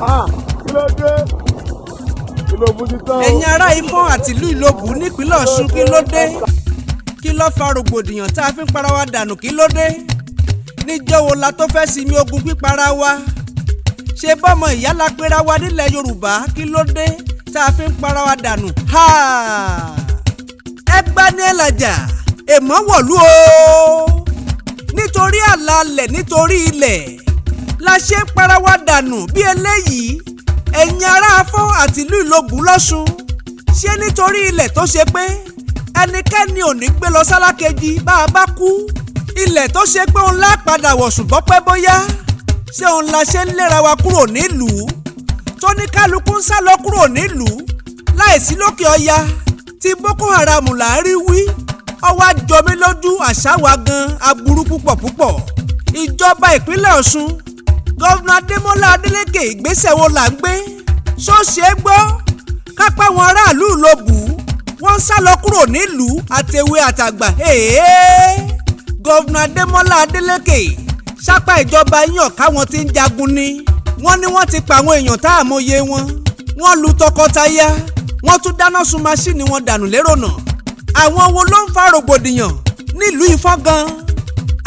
Kí ló dé? Ìlobú ti tán. Ẹ̀yin ará Ifón àti ìlú Ìlobú nípínlẹ̀ Òsun kí ló dé? Kí ló fa rògbòdìyàn tá a fi ń para wa dànù kí ló dé? Níjọ́ wo la tó fẹ́ sinmi ogun pípara wa? Ṣé bọ́mọ ìyá la pera wa nílẹ̀ Yorùbá kí ló dé tá a fi ń para wa dànù? Ẹgbà ní ẹlàjà Èèmó wòlú o. Nítorí àlàálẹ̀ nítorí ilẹ̀ la ṣe ń para wa dànù bí eléyìí. Ẹ̀yin ará Ifón àti ìlú Ìlobú lọ́sùn ṣé nítorí ilẹ̀ tó ṣe pé ẹnikẹ́ni ò ní gbé lọ sálákejì bá a bá kú, ilẹ̀ tó ṣe pé òun lá padà wọ̀sùn bọ́pẹ́ bóyá, ṣé òun la ṣe ń léra wa kúrò nílùú tó ní kálukú ń sá lọ kúrò nílùú láìsí lókè ọya tí Boko Haram là ń rí wí. Ọwọ́ àjọmí lójú àṣà wa gan aburú púpọ̀ púpọ̀. Ìjọba ìpínlẹ̀ Òsun Gọ́vnà Adémọ́lá Adélékè ìgbésẹ̀ wo là ń gbé? Ṣó ṣe é gbọ́ kápá wọn aráàlú Ìlobú wọ́n ń sá lọ kúrò nílùú àtẹ̀wé àtàgbà. Gọ́vnà Adémọ́lá Adélékè sápá ìjọba yàn káwọn tí ń jagun ni. Wọ́n ní wọ́n ti pa àwọn èèyàn tá àmọye wọn. Wọ́n lu tọkọtaya, wọ́n tún dáná sun maṣíìnì wọn dànù lérònà. Àwọn wo ló ń fa rògbòdìyàn nílùú Ifón gan?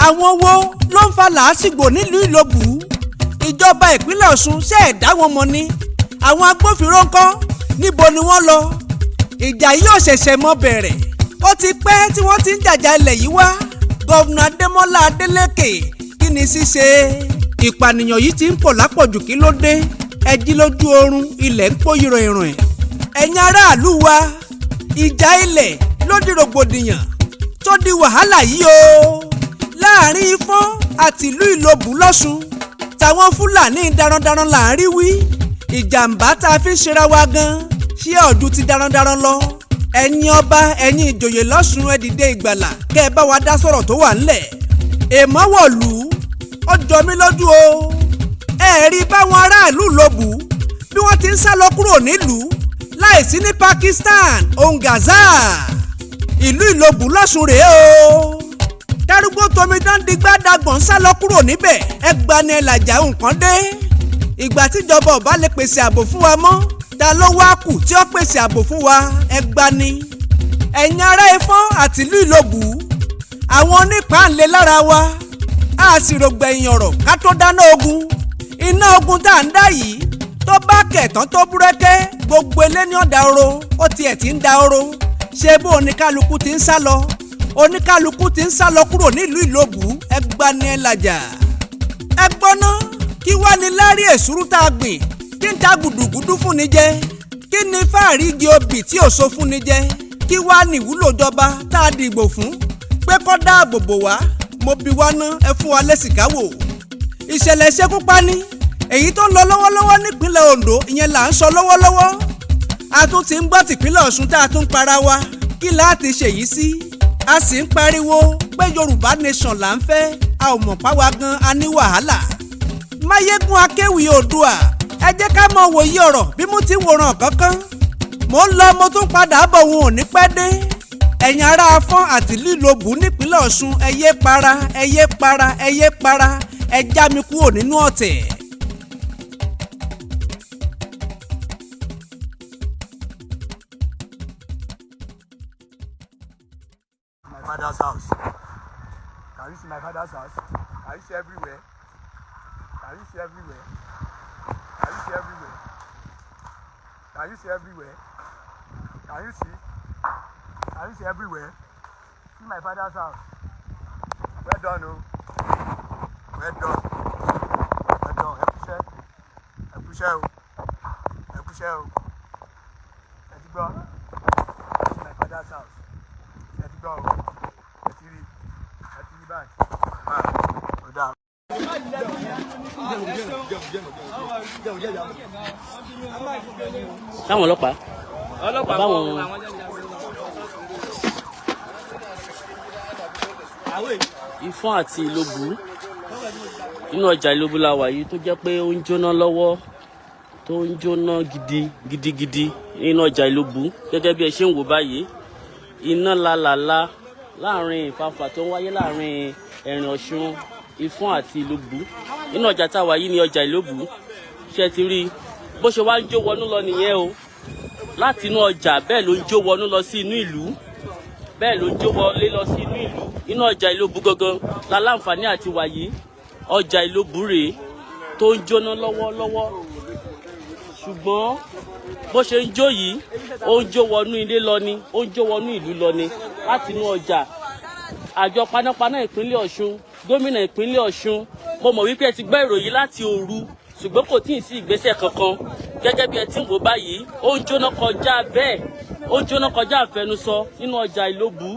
Àwọn wo ló ń fa làásìgbò nílùú Ìlobú? Ìjọba ìpínlẹ̀ Òsun ṣe ẹ̀dá wọn mọ̀ ni. Àwọn agbófinró ńkọ́ níbo ni wọ́n lọ? Ìjà yìí ò ṣẹ̀ṣẹ̀ mọ́ bẹ̀rẹ̀. Ó ti pẹ́ tí wọ́n ti ń jàjà ilẹ̀ yìí wá. Gọ́vnà Adémọ́lá Adélékè kí ni ṣíṣe? Ìpànìyàn yìí ti ń pọ̀ lápọ̀jù kí ló dé? Ẹ jí lójú oorun ilẹ̀ ń pò ìròyìn. Ẹ̀yin aráàlú wa ìjà ilẹ̀ ló di rògbòdìyàn tó di wàhálà yìí o. Láàrín Ifón àti ìlú Ìlobú lọ́sùn táwọn Fúlàní darandaran là ń rí wí. Ìjàmbá tá a fi ń ṣera wa gan ṣé ọ̀dù ti darandaran lọ. Ẹ̀yin ọba ẹ̀yin ìjòyè lọ́sùn ẹ dìde ìgbàlà kẹ́ ẹ bá wa dá sọ̀rọ̀ tó wà ńlẹ̀. Èèmó wòlú ó jọ mí lójú o. Ẹ rí báwọn aráàlú Ìlobú bí wọ́n ti ń sá lọ kúrò nílùú láìsí ní Pakistan ohun Gaza. Ìlú Ìlobú lọ́sùn rèé o. Darúgbó tomidán digbá dagbọ̀n sá lọ kúrò níbẹ̀. Ẹgbà ni ẹlàjà nǹkan dé. Ìgbà tíjọba ò bá lè pèsè ààbò fún wa mọ́, ta ló wá kù tí ó pèsè ààbò fún wa? Ẹgbà ni. Ẹ̀yin ará Ifón àti ìlú Ìlobú àwọn onípàǹlẹ̀ lára wa a sì rògbẹ̀yìn ọ̀rọ̀ ká tó dáná ogun. Iná ogun tá à ń dá yìí tó bá kẹ̀tàn tó búrẹ́kẹ́ gbogbo ilé ní ọ̀dà oro ó tiẹ̀ ti ń da oro. Ṣé bó oníkálukú ti ń sá lọ? Oníkálukú ti ń sá lọ kúrò nílùú Ìlobú. Ẹgbà ni ẹlàjà. Ẹ gbọ́ná kí wá ní lárí èsúrú tá a gbìn kí n ta gùdùgùdù fún ni jẹ? Kí ni fáàrí igi obì tí ò so fún ni jẹ? Kí wá ní ìwúlò ìjọba tá a dìgbò fún pé kó dáàbò bò wá? Mo bi wá ná ẹ fún wa lẹ́sìkáwò. Ìṣẹ̀lẹ̀ ìṣekúpani èyí tó ń lọ lọ́wọ́lọ́wọ́ nípínlẹ̀ Ondo ìyẹn là ń sọ lọ́wọ́lọ́wọ́. A tún ti ń gbọ́ tìpínlẹ̀ Òsun tá a tún para wa. Kí láti ṣèyí sí? A sì ń pariwo pé Yorùbá nation là ń fẹ́. A ò mọ̀ páwa gan a ní wàhálà. Máyégún akéwì Oòduà ẹ jẹ́ ká mọ wòye ọ̀rọ̀ bí mo ti wòran kankan. Mo ń lọ mo tún padà bọ̀ wọn ò ní pẹ́ dé. Ẹ̀yin ará Ifón àti ìlú Ìlobú nípínlẹ̀ Òsun ẹ yé para ẹ yé para ẹ yé para ẹ já mi kúrò nínú ọ̀tẹ̀. My father's house. Can you see my father's house? Can you see everywhere? Can you see everywhere? Can you see everywhere? Can you see everywhere? Can you see? Can you see everywhere? See my father's house. Well done, oh. Well done. Well done. Ẹ kú iṣẹ́ o. Ẹ kú iṣẹ́ o. Ẹ ti gbọ́. See my father's house. Ẹ ti gbọ́ o. Ẹ ti rí báyìí. Ọ̀dà. Táwọn ọlọ́pàá báwọn Ifón àti Ìlobú nínú ọjà Ìlobú la wà yìí tó jẹ́ pé ó ń jóná lọ́wọ́ tó ń jóná gidigidi nínú ọjà Ìlobú gẹ́gẹ́ bí ẹ ṣe ń wò báyìí. Iná lálàlá láàrin ìfàfà tó ń wáyé láàrin Ẹ̀rìn Ọ̀ṣun Ifón àti Ìlobú nínú ọjà táwa yìí ní ọjà Ìlobú. ṣe ti rí bó ṣe wá ń jó wọnú lọ nìyẹn o láti inú ọjà bẹ́ẹ̀ ló ń jó wọnú lọ sí inú ìlú bẹ́ẹ̀ ló ń jó wọlé lọ sí inú ìlú inú ọjà Ìlobú gangan la láǹfààní àti wàyí ọjà Ìlobú rèé tó ń jóná lọ́wọ́lọ́wọ́ ṣùgbọ́n bó ṣe ń jó yìí ó ń jó wọnú ilé lọ ni ó ń jó wọnú ìlú lọ ni láti inú ọjà àjọ panápaná ìpínlẹ̀ Ọ̀ṣun gómìnà ìpínlẹ̀ Ọ̀ṣun mo mọ̀ wípé ẹ ti gbọ́ ìròyìn láti òru ṣùgbọ́n kò tí ì sí ìgbésẹ̀ kankan gẹ́gẹ́ bí ẹ ti ń wò báyìí ó ń jóná kọjá bẹ́ẹ̀ ó ń jóná kọjá àfẹnusọ nínú ọjà Ìlobú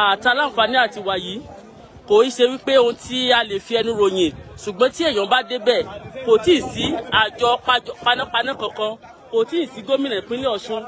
àtàláǹfààní àti wàyí kò í ṣe wípé ohun tí a lè fi ẹnu ròyìn ṣùgbọ́n tí èèyàn bá débẹ̀ kò tí ì sí àjọ panápaná kankan kò tí ì sí gómìnà ìpínlẹ̀ Ọ̀ṣun.